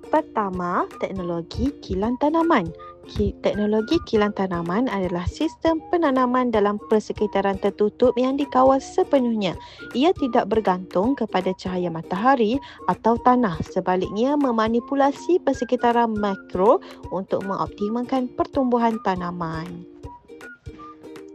Pertama, teknologi kilang tanaman. Teknologi kilang tanaman adalah sistem penanaman dalam persekitaran tertutup yang dikawal sepenuhnya. Ia tidak bergantung kepada cahaya matahari atau tanah. Sebaliknya, memanipulasi persekitaran makro untuk mengoptimalkan pertumbuhan tanaman.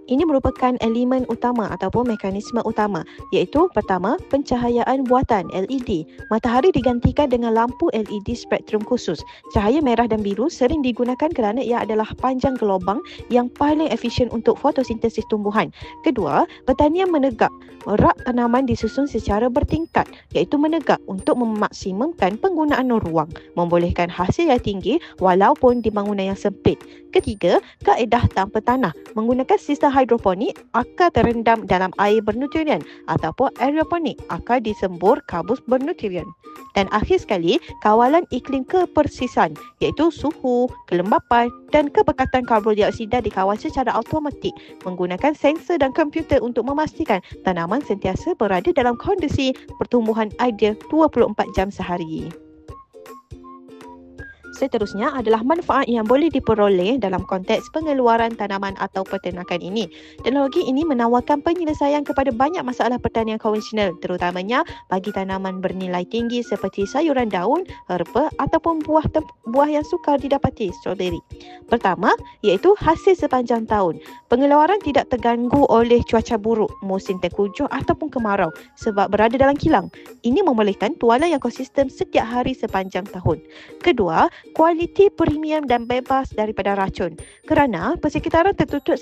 Ini merupakan elemen utama ataupun mekanisme utama, iaitu pertama, pencahayaan buatan LED. Matahari digantikan dengan lampu LED spektrum khusus. Cahaya merah dan biru sering digunakan kerana ia adalah panjang gelombang yang paling efisien untuk fotosintesis tumbuhan. Kedua, pertanian menegak. Rak tanaman disusun secara bertingkat, iaitu menegak untuk memaksimumkan penggunaan ruang, membolehkan hasil yang tinggi walaupun di bangunan yang sempit. Ketiga, kaedah tanpa tanah menggunakan sistem hidroponik, akar terendam dalam air bernutrien ataupun aeroponik, akar disembur kabus bernutrien. Dan akhir sekali, kawalan iklim kepersisan iaitu suhu, kelembapan dan kepekatan karbon dioksida dikawal secara automatik menggunakan sensor dan komputer untuk memastikan tanaman sentiasa berada dalam kondisi pertumbuhan ideal 24 jam sehari. Seterusnya adalah manfaat yang boleh diperoleh dalam konteks pengeluaran tanaman atau peternakan ini. Teknologi ini menawarkan penyelesaian kepada banyak masalah pertanian konvensional, terutamanya bagi tanaman bernilai tinggi seperti sayuran daun, herba ataupun buah yang sukar didapati, strawberry. Pertama, iaitu hasil sepanjang tahun. Pengeluaran tidak terganggu oleh cuaca buruk, musim tengkujuh ataupun kemarau sebab berada dalam kilang. Ini membolehkan tualan yang konsisten setiap hari sepanjang tahun. Kedua, kualiti premium dan bebas daripada racun. Kerana persekitaran tertutup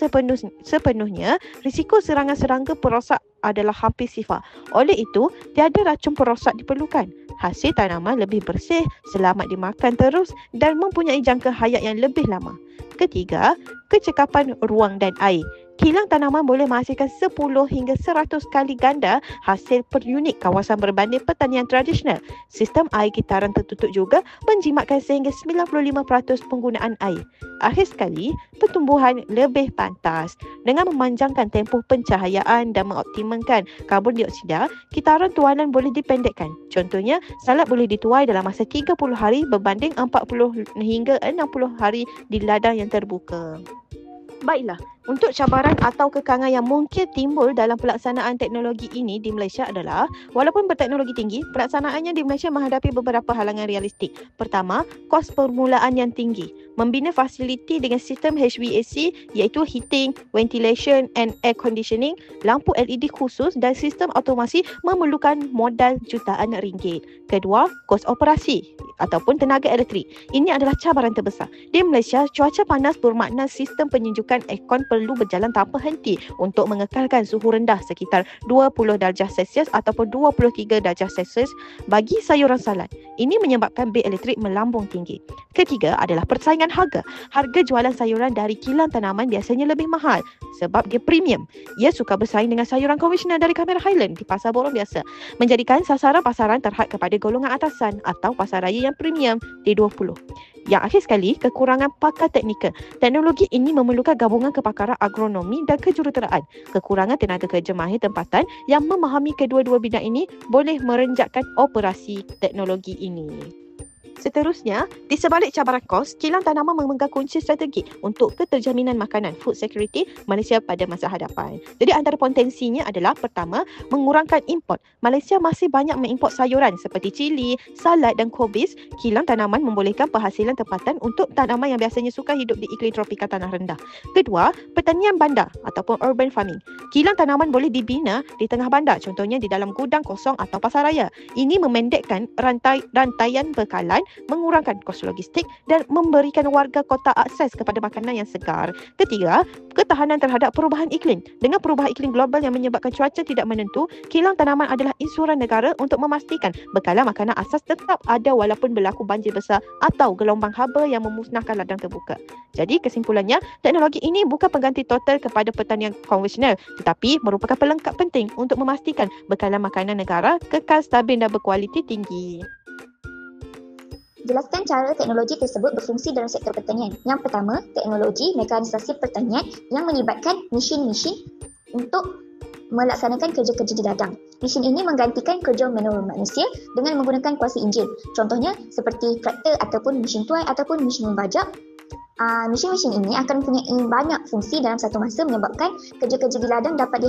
sepenuhnya, risiko serangan serangga perosak adalah hampir sifar. Oleh itu, tiada racun perosak diperlukan. Hasil tanaman lebih bersih, selamat dimakan terus dan mempunyai jangka hayat yang lebih lama. Ketiga, kecekapan ruang dan air. Kilang tanaman boleh menghasilkan 10 hingga 100 kali ganda hasil per unit kawasan berbanding pertanian tradisional. Sistem air kitaran tertutup juga menjimatkan sehingga 95% penggunaan air. Akhir sekali, pertumbuhan lebih pantas. Dengan memanjangkan tempoh pencahayaan dan mengoptimalkan karbon dioksida, kitaran tualan boleh dipendekkan. Contohnya, salad boleh dituai dalam masa 30 hari berbanding 40 hingga 60 hari di ladang yang terbuka. Baiklah, untuk cabaran atau kekangan yang mungkin timbul dalam pelaksanaan teknologi ini di Malaysia adalah, walaupun berteknologi tinggi, pelaksanaannya di Malaysia menghadapi beberapa halangan realistik. Pertama, kos permulaan yang tinggi. Membina fasiliti dengan sistem HVAC iaitu heating, ventilation and air conditioning, lampu LED khusus dan sistem automasi memerlukan modal jutaan ringgit. Kedua, kos operasi ataupun tenaga elektrik. Ini adalah cabaran terbesar. Di Malaysia, cuaca panas bermakna sistem penyejukan aircon perlu berjalan tanpa henti untuk mengekalkan suhu rendah sekitar 20 darjah Celsius ataupun 23 darjah Celsius bagi sayuran salad. Ini menyebabkan bil elektrik melambung tinggi. Ketiga adalah persaingan harga. Harga jualan sayuran dari kilang tanaman biasanya lebih mahal sebab dia premium. Ia suka bersaing dengan sayuran konvensional dari kamera Highland di pasar borong biasa, menjadikan sasaran pasaran terhad kepada golongan atasan atau pasar raya yang premium T20. Yang akhir sekali, kekurangan pakar teknikal. Teknologi ini memerlukan gabungan kepakaran agronomi dan kejuruteraan. Kekurangan tenaga kerja mahir tempatan yang memahami kedua-dua bidang ini boleh merenjatkan operasi teknologi ini. Seterusnya, di sebalik cabaran kos, kilang tanaman memegang kunci strategi untuk keterjaminan makanan, food security Malaysia pada masa hadapan. Jadi antara potensinya adalah pertama, mengurangkan import. Malaysia masih banyak mengimport sayuran seperti cili, salad dan kobis. Kilang tanaman membolehkan penghasilan tempatan untuk tanaman yang biasanya suka hidup di iklim tropika tanah rendah. Kedua, pertanian bandar ataupun urban farming. Kilang tanaman boleh dibina di tengah bandar, contohnya di dalam gudang kosong atau pasar raya. Ini memendekkan rantaian bekalan, mengurangkan kos logistik dan memberikan warga kota akses kepada makanan yang segar. Ketiga, ketahanan terhadap perubahan iklim. Dengan perubahan iklim global yang menyebabkan cuaca tidak menentu, kilang tanaman adalah insuran negara untuk memastikan bekalan makanan asas tetap ada walaupun berlaku banjir besar atau gelombang haba yang memusnahkan ladang terbuka. Jadi kesimpulannya, teknologi ini bukan pengganti total kepada pertanian konvensional, tetapi merupakan pelengkap penting untuk memastikan bekalan makanan negara kekal stabil dan berkualiti tinggi. Jelaskan cara teknologi tersebut berfungsi dalam sektor pertanian. Yang pertama, teknologi mekanisasi pertanian yang melibatkan mesin-mesin untuk melaksanakan kerja-kerja di ladang. Mesin ini menggantikan kerja manual manusia dengan menggunakan kuasa enjin. Contohnya seperti traktor ataupun mesin tuai ataupun mesin membajak. Mesin-mesin ini akan mempunyai banyak fungsi dalam satu masa menyebabkan kerja-kerja di ladang dapat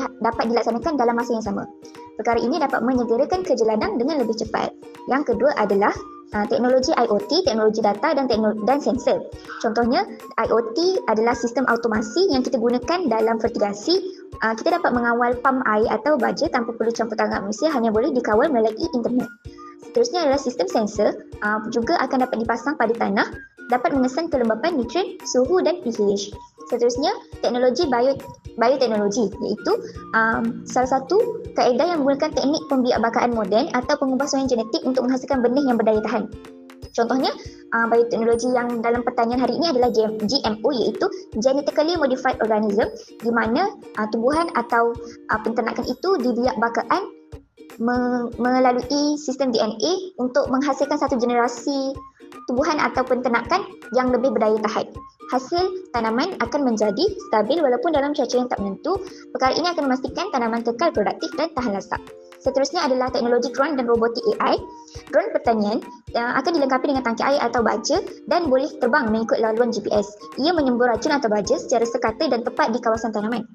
dilaksanakan dalam masa yang sama. Perkara ini dapat menyegerakan kerja ladang dengan lebih cepat. Yang kedua adalah teknologi IoT, teknologi data dan sensor. Contohnya, IoT adalah sistem automasi yang kita gunakan dalam fertigasi. Kita dapat mengawal pam air atau baja tanpa perlu campur tangan manusia, hanya boleh dikawal melalui internet. Seterusnya adalah sistem sensor, juga akan dapat dipasang pada tanah, dapat mengesan kelembapan nutrien, suhu dan pH. Seterusnya, teknologi bioteknologi, iaitu salah satu kaedah yang menggunakan teknik pembiakbakaan moden atau pengubahsuaian genetik untuk menghasilkan benih yang berdaya tahan. Contohnya, bioteknologi yang dalam pertanian hari ini adalah GMO, iaitu Genetically Modified Organism, di mana tumbuhan atau penternakan itu dibiakbakaan melalui sistem DNA untuk menghasilkan satu generasi tumbuhan atau penternakan yang lebih berdaya tahan. Hasil tanaman akan menjadi stabil walaupun dalam cuaca yang tak menentu. Perkara ini akan memastikan tanaman kekal produktif dan tahan lasak. Seterusnya adalah teknologi drone dan robotik AI. Drone pertanian akan dilengkapi dengan tangki air atau baja dan boleh terbang mengikut laluan GPS. Ia menyembur racun atau baja secara sekata dan tepat di kawasan tanaman.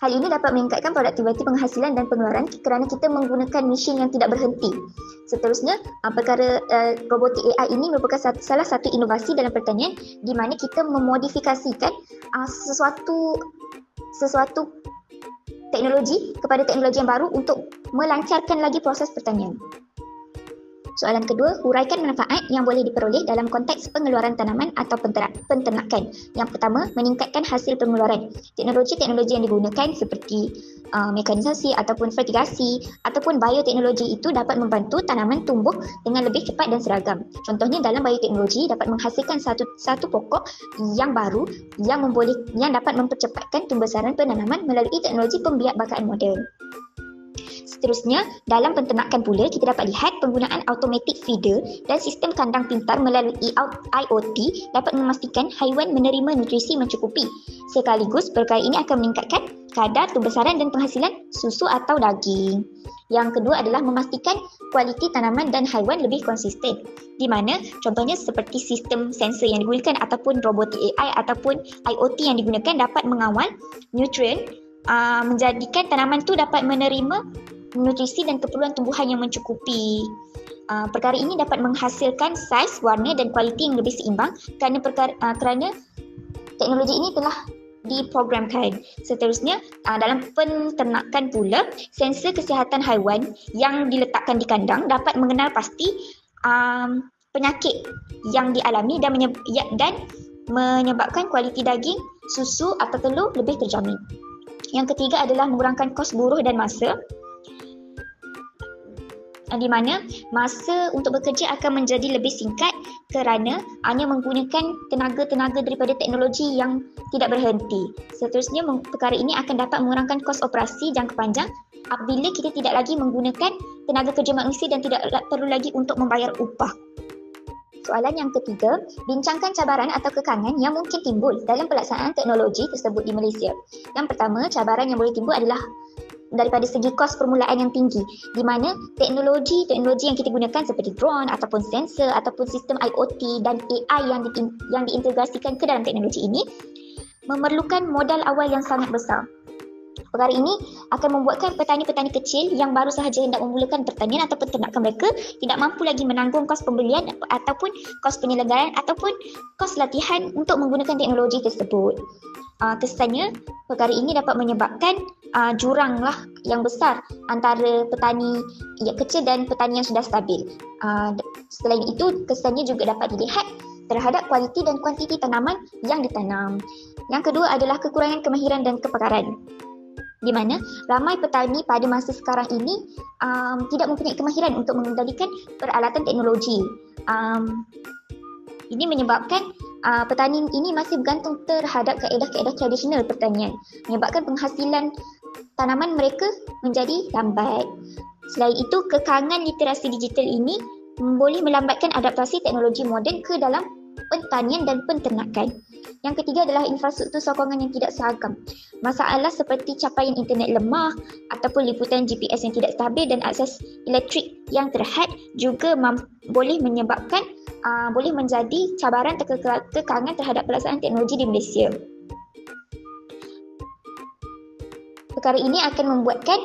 Hal ini dapat meningkatkan produktiviti penghasilan dan pengeluaran kerana kita menggunakan mesin yang tidak berhenti. Seterusnya, perkara robotik AI ini merupakan salah satu inovasi dalam pertanian di mana kita memodifikasikan sesuatu teknologi kepada teknologi yang baru untuk melancarkan lagi proses pertanian. Soalan kedua, huraikan manfaat yang boleh diperoleh dalam konteks pengeluaran tanaman atau penternakan. Yang pertama, meningkatkan hasil pengeluaran. Teknologi-teknologi yang digunakan seperti mekanisasi ataupun fertigasi ataupun bioteknologi itu dapat membantu tanaman tumbuh dengan lebih cepat dan seragam. Contohnya dalam bioteknologi dapat menghasilkan satu pokok yang baru yang dapat mempercepatkan pembesaran penanaman melalui teknologi pembiakbakaan moden. Seterusnya, dalam penternakan pula, kita dapat lihat penggunaan automatic feeder dan sistem kandang pintar melalui IoT dapat memastikan haiwan menerima nutrisi mencukupi. Sekaligus, perkara ini akan meningkatkan kadar pembesaran dan penghasilan susu atau daging. Yang kedua adalah memastikan kualiti tanaman dan haiwan lebih konsisten. Di mana contohnya seperti sistem sensor yang digunakan ataupun robotik AI ataupun IoT yang digunakan dapat mengawal nutrien menjadikan tanaman itu dapat menerima nutrisi dan keperluan tumbuhan yang mencukupi. Perkara ini dapat menghasilkan saiz, warna dan kualiti yang lebih seimbang kerana teknologi ini telah diprogramkan. Seterusnya, dalam penternakan pula, sensor kesihatan haiwan yang diletakkan di kandang dapat mengenal pasti penyakit yang dialami dan menyebabkan kualiti daging, susu atau telur lebih terjamin. Yang ketiga adalah mengurangkan kos buruh dan masa, di mana masa untuk bekerja akan menjadi lebih singkat kerana hanya menggunakan tenaga daripada teknologi yang tidak berhenti. Seterusnya, perkara ini akan dapat mengurangkan kos operasi jangka panjang apabila kita tidak lagi menggunakan tenaga kerja manusia dan tidak perlu lagi untuk membayar upah. Soalan yang ketiga, bincangkan cabaran atau kekangan yang mungkin timbul dalam pelaksanaan teknologi tersebut di Malaysia. Yang pertama, cabaran yang boleh timbul adalah daripada segi kos permulaan yang tinggi, di mana teknologi yang kita gunakan seperti drone ataupun sensor ataupun sistem IoT dan AI yang diintegrasikan ke dalam teknologi ini memerlukan modal awal yang sangat besar. Perkara ini akan membuatkan petani-petani kecil yang baru sahaja hendak memulakan pertanian atau peternakan mereka tidak mampu lagi menanggung kos pembelian ataupun kos penyelenggaraan ataupun kos latihan untuk menggunakan teknologi tersebut. Kesannya, perkara ini dapat menyebabkan jurang yang besar antara petani kecil dan petani yang sudah stabil. Selain itu, kesannya juga dapat dilihat terhadap kualiti dan kuantiti tanaman yang ditanam. Yang kedua adalah kekurangan kemahiran dan kepakaran, di mana ramai petani pada masa sekarang ini tidak mempunyai kemahiran untuk mengendalikan peralatan teknologi. Ini menyebabkan petani ini masih bergantung terhadap kaedah-kaedah tradisional pertanian, menyebabkan penghasilan tanaman mereka menjadi lambat. Selain itu, kekangan literasi digital ini boleh melambatkan adaptasi teknologi moden ke dalam pertanian dan penternakan. Yang ketiga adalah infrastruktur sokongan yang tidak seragam. Masalah seperti capaian internet lemah ataupun liputan GPS yang tidak stabil dan akses elektrik yang terhad juga boleh menyebabkan boleh menjadi cabaran kekangan terhadap pelaksanaan teknologi di Malaysia. Perkara ini akan membuatkan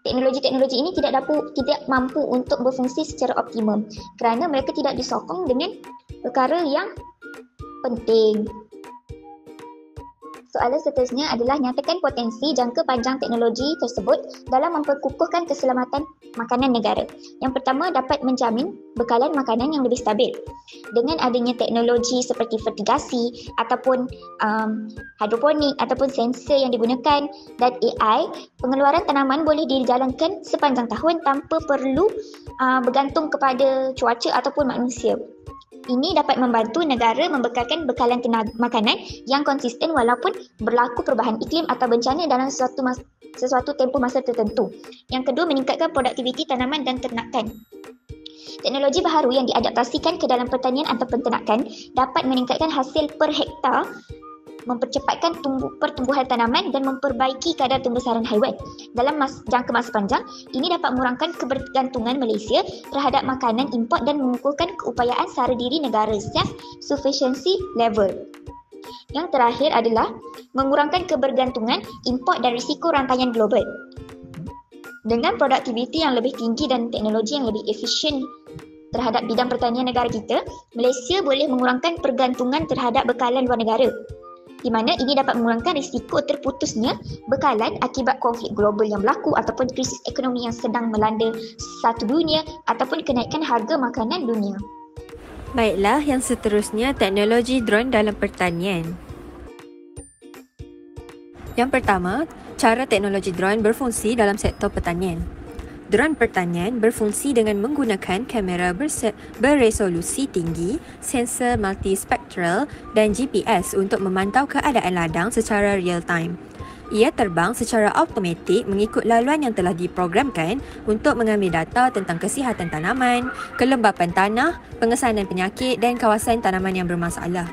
teknologi-teknologi ini tidak mampu untuk berfungsi secara optimum kerana mereka tidak disokong dengan perkara yang penting. Soalan seterusnya adalah nyatakan potensi jangka panjang teknologi tersebut dalam memperkukuhkan keselamatan makanan negara. Yang pertama, dapat menjamin bekalan makanan yang lebih stabil. Dengan adanya teknologi seperti fertigasi ataupun hidroponik ataupun sensor yang digunakan dan AI, pengeluaran tanaman boleh dijalankan sepanjang tahun tanpa perlu bergantung kepada cuaca ataupun manusia. Ini dapat membantu negara membekalkan bekalan makanan yang konsisten walaupun berlaku perubahan iklim atau bencana dalam sesuatu tempoh masa tertentu. Yang kedua, meningkatkan produktiviti tanaman dan ternakan. Teknologi baharu yang diadaptasikan ke dalam pertanian atau penternakan dapat meningkatkan hasil per hektar, mempercepatkan pertumbuhan tanaman dan memperbaiki kadar pembesaran haiwan. Dalam jangka masa panjang, ini dapat mengurangkan kebergantungan Malaysia terhadap makanan import dan mengukuhkan keupayaan sara diri negara self-sufficiency level. Yang terakhir adalah mengurangkan kebergantungan import dan risiko rantaian global. Dengan produktiviti yang lebih tinggi dan teknologi yang lebih efisien terhadap bidang pertanian negara kita, Malaysia boleh mengurangkan pergantungan terhadap bekalan luar negara, di mana ini dapat mengurangkan risiko terputusnya bekalan akibat konflik global yang berlaku ataupun krisis ekonomi yang sedang melanda satu dunia ataupun kenaikan harga makanan dunia. Baiklah, yang seterusnya teknologi drone dalam pertanian. Yang pertama, cara teknologi drone berfungsi dalam sektor pertanian. Drone pertanian berfungsi dengan menggunakan kamera beresolusi tinggi, sensor multispektral dan GPS untuk memantau keadaan ladang secara real time. Ia terbang secara automatik mengikut laluan yang telah diprogramkan untuk mengambil data tentang kesihatan tanaman, kelembapan tanah, pengesanan penyakit dan kawasan tanaman yang bermasalah.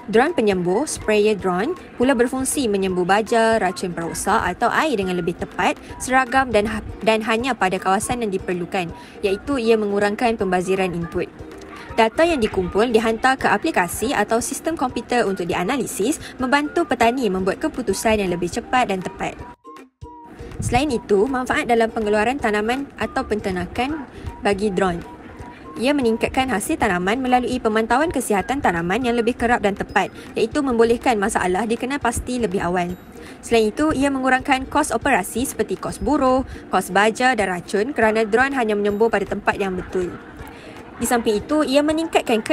Drone penyembuh, sprayer drone, pula berfungsi menyembuh baja, racun perosak atau air dengan lebih tepat, seragam dan hanya pada kawasan yang diperlukan, iaitu ia mengurangkan pembaziran input. Data yang dikumpul dihantar ke aplikasi atau sistem komputer untuk dianalisis, membantu petani membuat keputusan yang lebih cepat dan tepat. Selain itu, manfaat dalam pengeluaran tanaman atau penternakan bagi drone. Ia meningkatkan hasil tanaman melalui pemantauan kesihatan tanaman yang lebih kerap dan tepat, iaitu membolehkan masalah dikenal pasti lebih awal. Selain itu, ia mengurangkan kos operasi seperti kos buruh, kos baja dan racun kerana drone hanya menyembuh pada tempat yang betul. Di samping itu, ia meningkatkan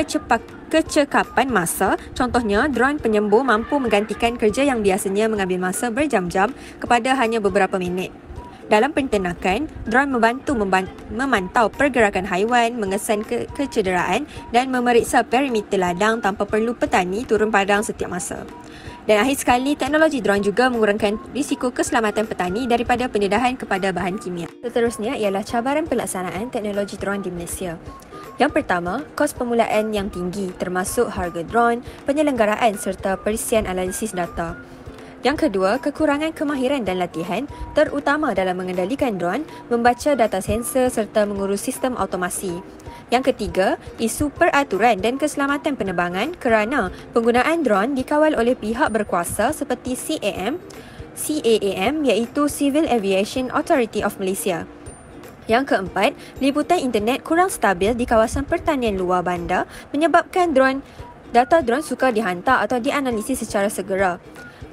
kecekapan masa. Contohnya, drone penyembuh mampu menggantikan kerja yang biasanya mengambil masa berjam-jam kepada hanya beberapa minit. Dalam penternakan, drone membantu memantau pergerakan haiwan, mengesan kecederaan dan memeriksa perimeter ladang tanpa perlu petani turun padang setiap masa. Dan akhir sekali, teknologi drone juga mengurangkan risiko keselamatan petani daripada pendedahan kepada bahan kimia. Seterusnya ialah cabaran pelaksanaan teknologi drone di Malaysia. Yang pertama, kos permulaan yang tinggi termasuk harga drone, penyelenggaraan serta perisian analisis data. Yang kedua, kekurangan kemahiran dan latihan terutama dalam mengendalikan drone, membaca data sensor serta mengurus sistem automasi. Yang ketiga, isu peraturan dan keselamatan penerbangan kerana penggunaan drone dikawal oleh pihak berkuasa seperti CAAM iaitu Civil Aviation Authority of Malaysia. Yang keempat, liputan internet kurang stabil di kawasan pertanian luar bandar menyebabkan data drone sukar dihantar atau dianalisis secara segera.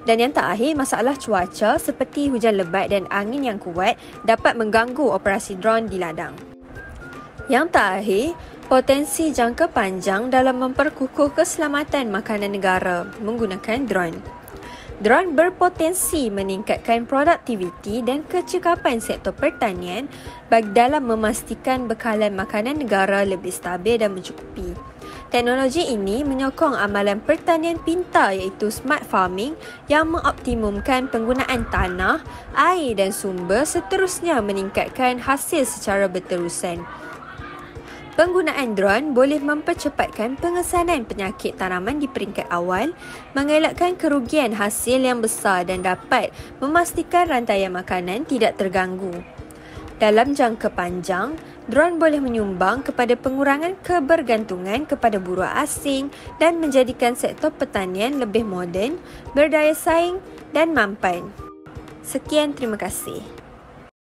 Dan yang terakhir, masalah cuaca seperti hujan lebat dan angin yang kuat dapat mengganggu operasi drone di ladang. Yang terakhir, potensi jangka panjang dalam memperkukuh keselamatan makanan negara menggunakan drone. Drone berpotensi meningkatkan produktiviti dan kecekapan sektor pertanian bagi dalam memastikan bekalan makanan negara lebih stabil dan mencukupi. Teknologi ini menyokong amalan pertanian pintar iaitu smart farming yang mengoptimumkan penggunaan tanah, air dan sumber seterusnya meningkatkan hasil secara berterusan. Penggunaan drone boleh mempercepatkan pengesanan penyakit tanaman di peringkat awal, mengelakkan kerugian hasil yang besar dan dapat memastikan rantaian makanan tidak terganggu. Dalam jangka panjang, drone boleh menyumbang kepada pengurangan kebergantungan kepada buruh asing dan menjadikan sektor pertanian lebih moden, berdaya saing dan mampan. Sekian, terima kasih.